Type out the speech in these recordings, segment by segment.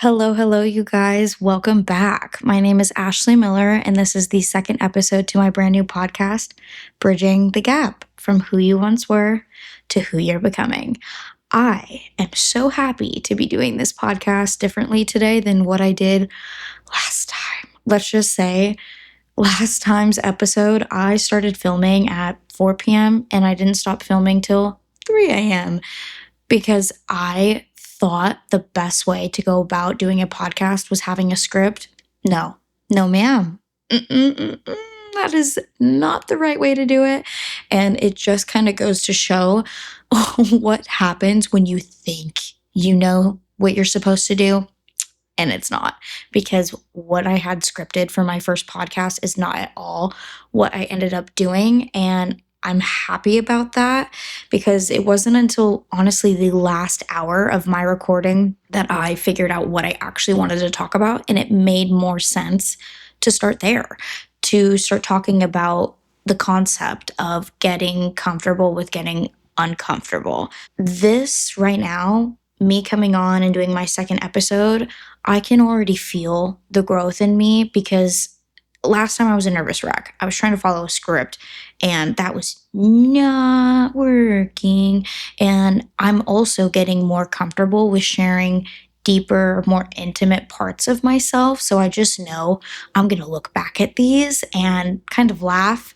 Hello, hello, you guys. Welcome back. My name is Ashley Miller, and this is the second episode to my brand new podcast, Bridging the Gap from Who You Once Were to Who You're Becoming. I am so happy to be doing this podcast differently today than what I did last time. Let's just say, last time's episode, I started filming at 4 p.m. and I didn't stop filming till 3 a.m. because I thought the best way to go about doing a podcast was having a script. No, no, ma'am. That is not the right way to do it. And it just kind of goes to show what happens when you think you know what you're supposed to do and it's not, because what I had scripted for my first podcast is not at all what I ended up doing. And I'm happy about that because it wasn't until honestly the last hour of my recording that I figured out what I actually wanted to talk about. And it made more sense to start there, to start talking about the concept of getting comfortable with getting uncomfortable. This right now, me coming on and doing my second episode, I can already feel the growth in me because last time I was a nervous wreck. I was trying to follow a script and that was not working. And I'm also getting more comfortable with sharing deeper, more intimate parts of myself. So I just know I'm going to look back at these and kind of laugh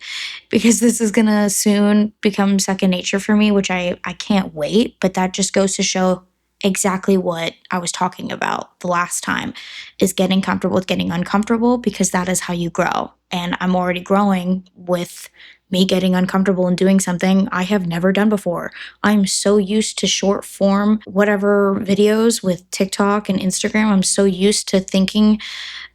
because this is going to soon become second nature for me, which I can't wait. But that just goes to show exactly what I was talking about the last time is getting comfortable with getting uncomfortable because that is how you grow. And I'm already growing with me getting uncomfortable and doing something I have never done before. I'm so used to short form, whatever videos with TikTok and Instagram. I'm so used to thinking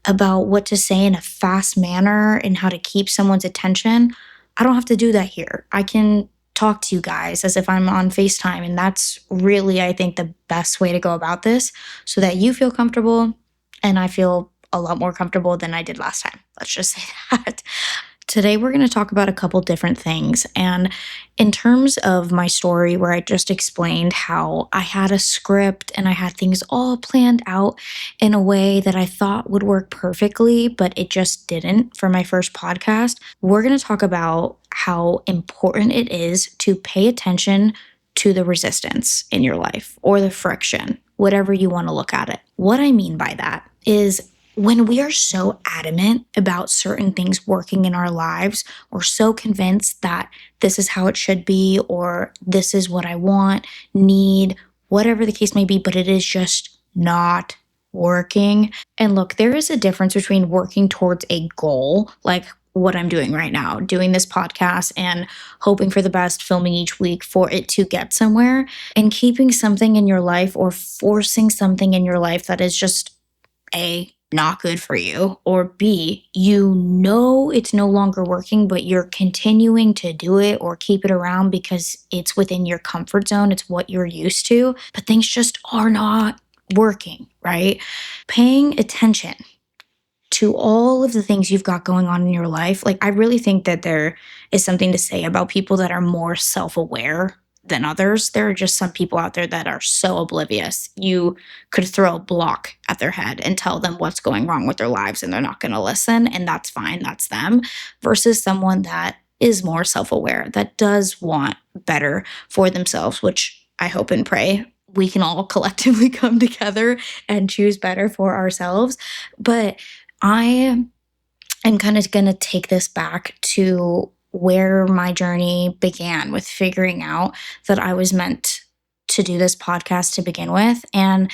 about what to say in a fast manner and how to keep someone's attention. I don't have to do that here. I can talk to you guys as if I'm on FaceTime. And that's really, I think, the best way to go about this so that you feel comfortable and I feel a lot more comfortable than I did last time. Let's just say that. Today, we're going to talk about a couple different things. And in terms of my story, where I just explained how I had a script and I had things all planned out in a way that I thought would work perfectly, but it just didn't for my first podcast, we're going to talk about how important it is to pay attention to the resistance in your life or the friction, whatever you want to look at it. What I mean by that is when we are so adamant about certain things working in our lives, or so convinced that this is how it should be, or this is what I want, need, whatever the case may be, but it is just not working. And look, there is a difference between working towards a goal, like what I'm doing right now, doing this podcast and hoping for the best, filming each week for it to get somewhere, and keeping something in your life or forcing something in your life that is just not good for you, or B, you know it's no longer working, but you're continuing to do it or keep it around because it's within your comfort zone, it's what you're used to, but things just are not working, right? Paying attention to all of the things you've got going on in your life. Like, I really think that there is something to say about people that are more self-aware than others. There are just some people out there that are so oblivious. You could throw a block at their head and tell them what's going wrong with their lives and they're not going to listen, and that's fine, that's them, versus someone that is more self-aware, that does want better for themselves, which I hope and pray we can all collectively come together and choose better for ourselves. But I am kind of going to take this back to where my journey began with figuring out that I was meant to do this podcast to begin with. And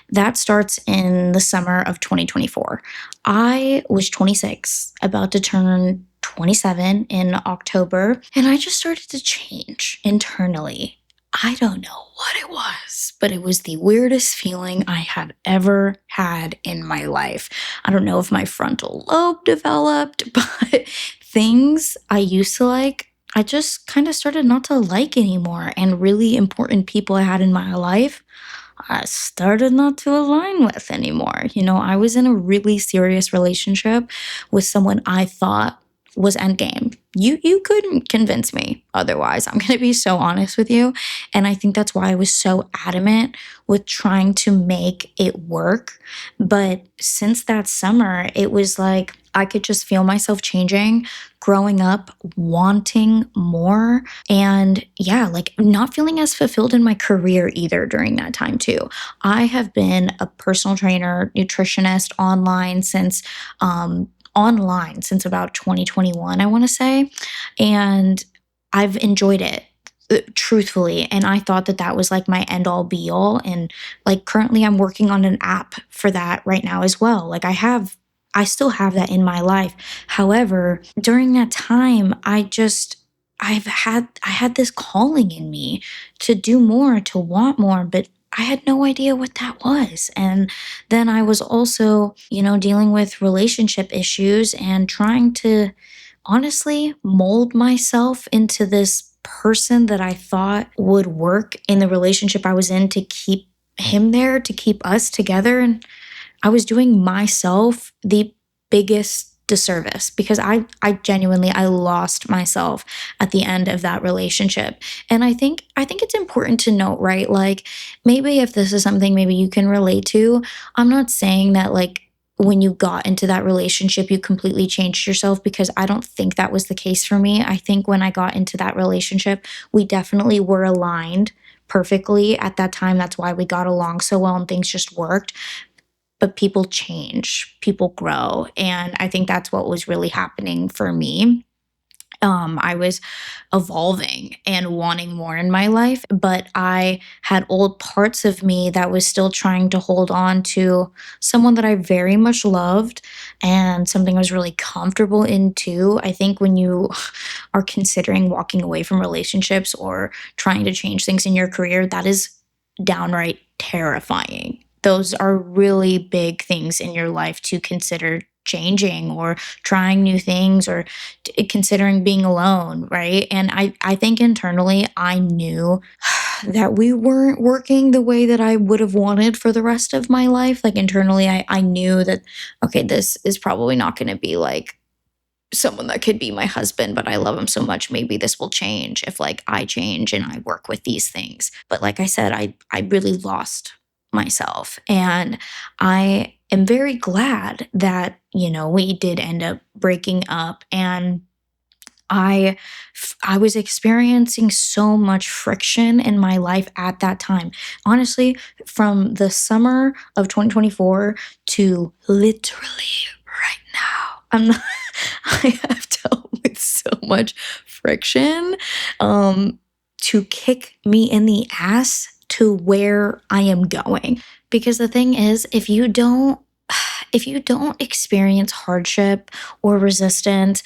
that starts in the summer of 2024. I was 26, about to turn 27 in October, and I just started to change internally. I don't know what it was, but it was the weirdest feeling I had ever had in my life. I don't know if my frontal lobe developed, but things I used to like, I just kind of started not to like anymore. And really important people I had in my life, I started not to align with anymore. You know, I was in a really serious relationship with someone I thought was endgame. You couldn't convince me otherwise. I'm going to be so honest with you. And I think that's why I was so adamant with trying to make it work. But since that summer, it was like I could just feel myself changing, growing up, wanting more, and yeah, like not feeling as fulfilled in my career either during that time too. I have been a personal trainer, nutritionist online since about 2021, I want to say. And I've enjoyed it truthfully. And I thought that that was like my end all be all. And like currently I'm working on an app for that right now as well. Like I still have that in my life. However, during that time, I had this calling in me to do more, to want more, but I had no idea what that was. And then I was also, dealing with relationship issues and trying to honestly mold myself into this person that I thought would work in the relationship I was in to keep him there, to keep us together. And I was doing myself the biggest disservice because I genuinely I lost myself at the end of that relationship. And I think it's important to note, right? Like maybe if this is something maybe you can relate to, I'm not saying that like when you got into that relationship you completely changed yourself, because I don't think that was the case for me. I think when I got into that relationship, we definitely were aligned perfectly at that time. That's why we got along so well and things just worked. But people change, people grow. And I think that's what was really happening for me. I was evolving and wanting more in my life, but I had old parts of me that was still trying to hold on to someone that I very much loved and something I was really comfortable in too. I think when you are considering walking away from relationships or trying to change things in your career, that is downright terrifying. Those are really big things in your life to consider changing or trying new things or considering being alone, right? And I think internally I knew that we weren't working the way that I would have wanted for the rest of my life. Like internally, I knew that, okay, this is probably not going to be like someone that could be my husband, but I love him so much. Maybe this will change if like I change and I work with these things. But like I said, I really lost myself. And I am very glad that, we did end up breaking up. And I I was experiencing so much friction in my life at that time. Honestly, from the summer of 2024 to literally right now, I have dealt with so much friction to kick me in the ass to where I am going. Because the thing is, if you don't experience hardship or resistance,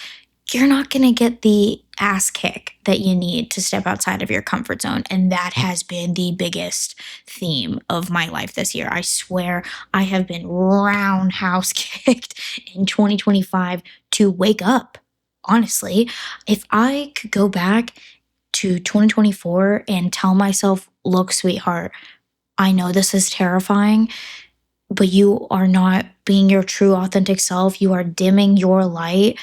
you're not going to get the ass kick that you need to step outside of your comfort zone. And that has been the biggest theme of my life this year. I swear I have been roundhouse kicked in 2025 to wake up. Honestly, if I could go back to 2024 and tell myself, look, sweetheart, I know this is terrifying, but you are not being your true authentic self. You are dimming your light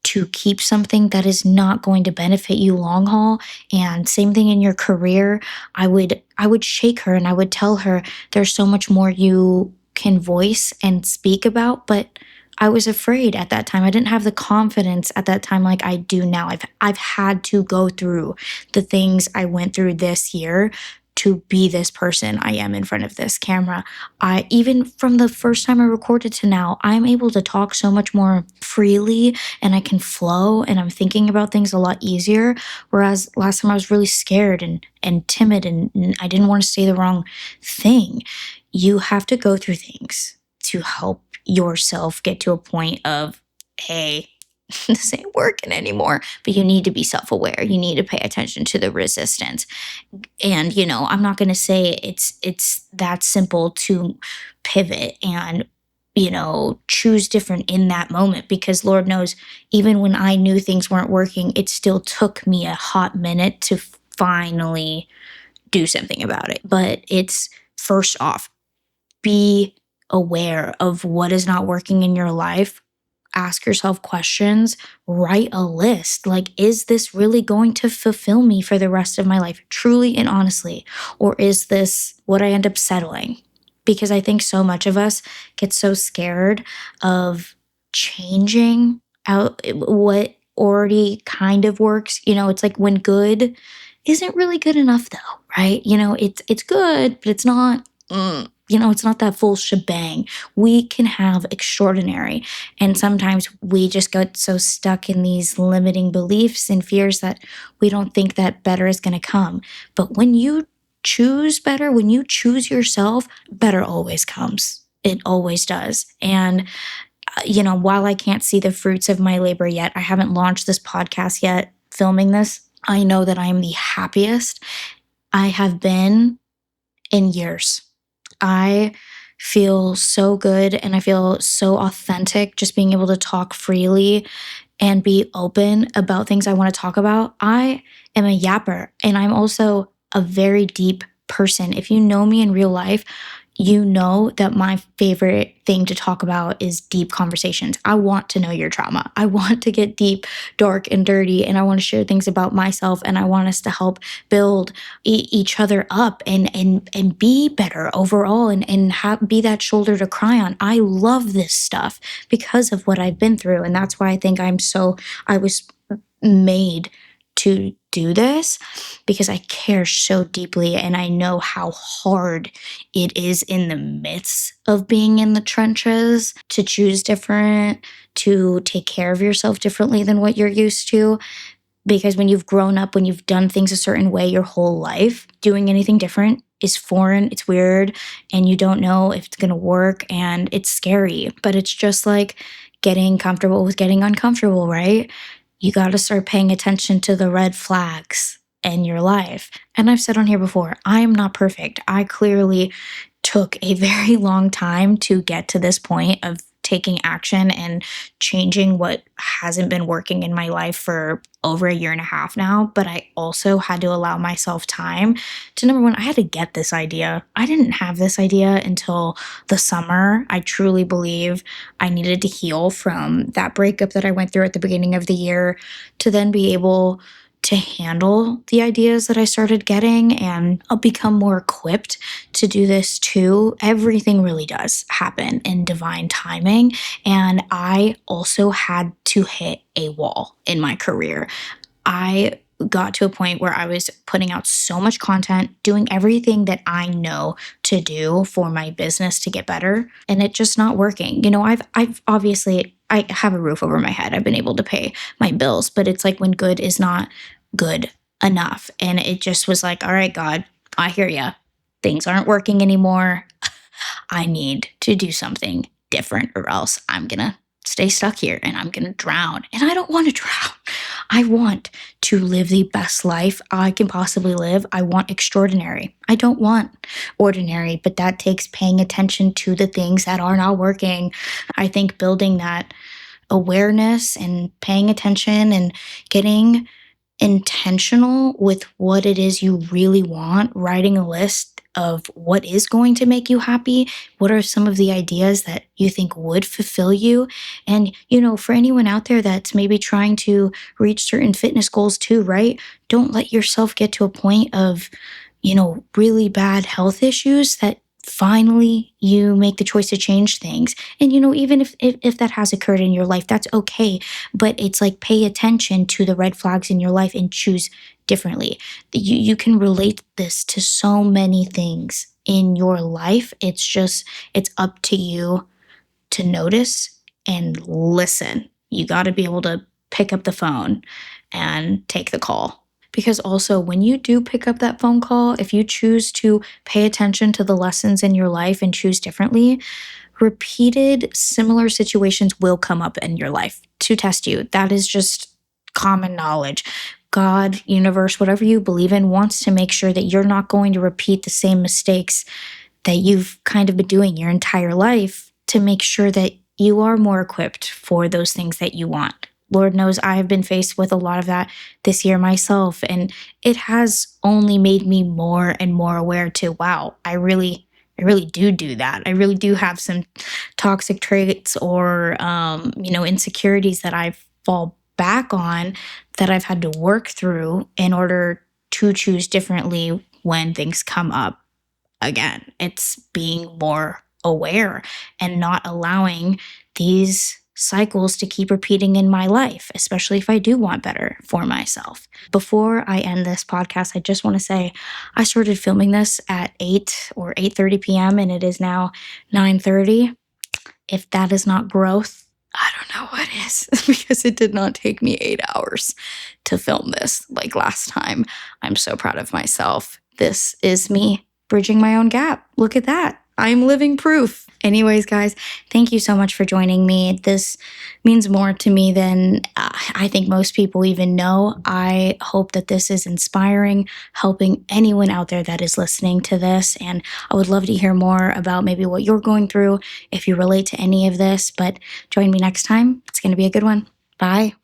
to keep something that is not going to benefit you long haul. And same thing in your career. I would shake her and I would tell her there's so much more you can voice and speak about, but I was afraid at that time. I didn't have the confidence at that time like I do now. I've had to go through the things I went through this year to be this person I am in front of this camera. I even from the first time I recorded to now, I'm able to talk so much more freely and I can flow and I'm thinking about things a lot easier. Whereas last time I was really scared and timid and I didn't want to say the wrong thing. You have to go through things to help yourself get to a point of, hey, this ain't working anymore. But you need to be self-aware. You need to pay attention to the resistance. And I'm not going to say it's that simple to pivot and choose different in that moment, because Lord knows, even when I knew things weren't working, it still took me a hot minute to finally do something about it. But it's first off, be aware of what is not working in your life. ask yourself questions, write a list. Like, is this really going to fulfill me for the rest of my life, truly and honestly? Or is this what I end up settling? Because I think so much of us get so scared of changing out what already kind of works. It's like when good isn't really good enough though, right? It's good, but it's not it's not that full shebang. We can have extraordinary. And sometimes we just get so stuck in these limiting beliefs and fears that we don't think that better is going to come. But when you choose better, when you choose yourself, better always comes. It always does. And while I can't see the fruits of my labor yet, I haven't launched this podcast yet, filming this, I know that I am the happiest I have been in years. I feel so good and I feel so authentic just being able to talk freely and be open about things I want to talk about. I am a yapper and I'm also a very deep person. If you know me in real life, you know that my favorite thing to talk about is deep conversations. I want to know your trauma. I want to get deep, dark, and dirty, and I want to share things about myself, and I want us to help build each other up and be better overall and be that shoulder to cry on. I love this stuff because of what I've been through, and that's why I think I was made to do this, because I care so deeply and I know how hard it is in the midst of being in the trenches to choose different, to take care of yourself differently than what you're used to. Because when you've grown up, when you've done things a certain way your whole life, doing anything different is foreign, it's weird, and you don't know if it's gonna work, and it's scary. But it's just like getting comfortable with getting uncomfortable, right? You gotta start paying attention to the red flags in your life. And I've said on here before, I am not perfect. I clearly took a very long time to get to this point of taking action and changing what hasn't been working in my life for over a year and a half now. But I also had to allow myself time to, number one, I had to get this idea. I didn't have this idea until the summer. I truly believe I needed to heal from that breakup that I went through at the beginning of the year to then be able to handle the ideas that I started getting, and I'll become more equipped to do this too. Everything really does happen in divine timing. And I also had to hit a wall in my career. I got to a point where I was putting out so much content, doing everything that I know to do for my business to get better, and it just not working. I've obviously, I have a roof over my head. I've been able to pay my bills, but it's like when good is not good enough. And it just was like, all right, God, I hear ya. Things aren't working anymore. I need to do something different, or else I'm going to stay stuck here and I'm going to drown. And I don't want to drown. I want to live the best life I can possibly live. I want extraordinary. I don't want ordinary, but that takes paying attention to the things that are not working. I think building that awareness and paying attention and getting intentional with what it is you really want, writing a list of what is going to make you happy, what are some of the ideas that you think would fulfill you. And, for anyone out there that's maybe trying to reach certain fitness goals too, right? Don't let yourself get to a point of, really bad health issues that finally you make the choice to change things. And even if that has occurred in your life, that's okay, but it's like, pay attention to the red flags in your life and choose differently. You can relate this to so many things in your life. It's up to you to notice and listen. You got to be able to pick up the phone and take the call. Because also, when you do pick up that phone call, if you choose to pay attention to the lessons in your life and choose differently, repeated similar situations will come up in your life to test you. That is just common knowledge. God, universe, whatever you believe in, wants to make sure that you're not going to repeat the same mistakes that you've kind of been doing your entire life, to make sure that you are more equipped for those things that you want. Lord knows I have been faced with a lot of that this year myself, and it has only made me more and more aware to, wow, I really I really do that. I really do have some toxic traits or, insecurities that I fall back on that I've had to work through in order to choose differently when things come up again. It's being more aware and not allowing these cycles to keep repeating in my life, especially if I do want better for myself. Before I end this podcast, I just want to say I started filming this at 8 or 8:30 p.m. and it is now 9:30. If that is not growth, I don't know what is, because it did not take me 8 hours to film this like last time. I'm so proud of myself. This is me bridging my own gap. Look at that. I'm living proof. Anyways, guys, thank you so much for joining me. This means more to me than I think most people even know. I hope that this is inspiring, helping anyone out there that is listening to this. And I would love to hear more about maybe what you're going through, if you relate to any of this. But join me next time. It's going to be a good one. Bye.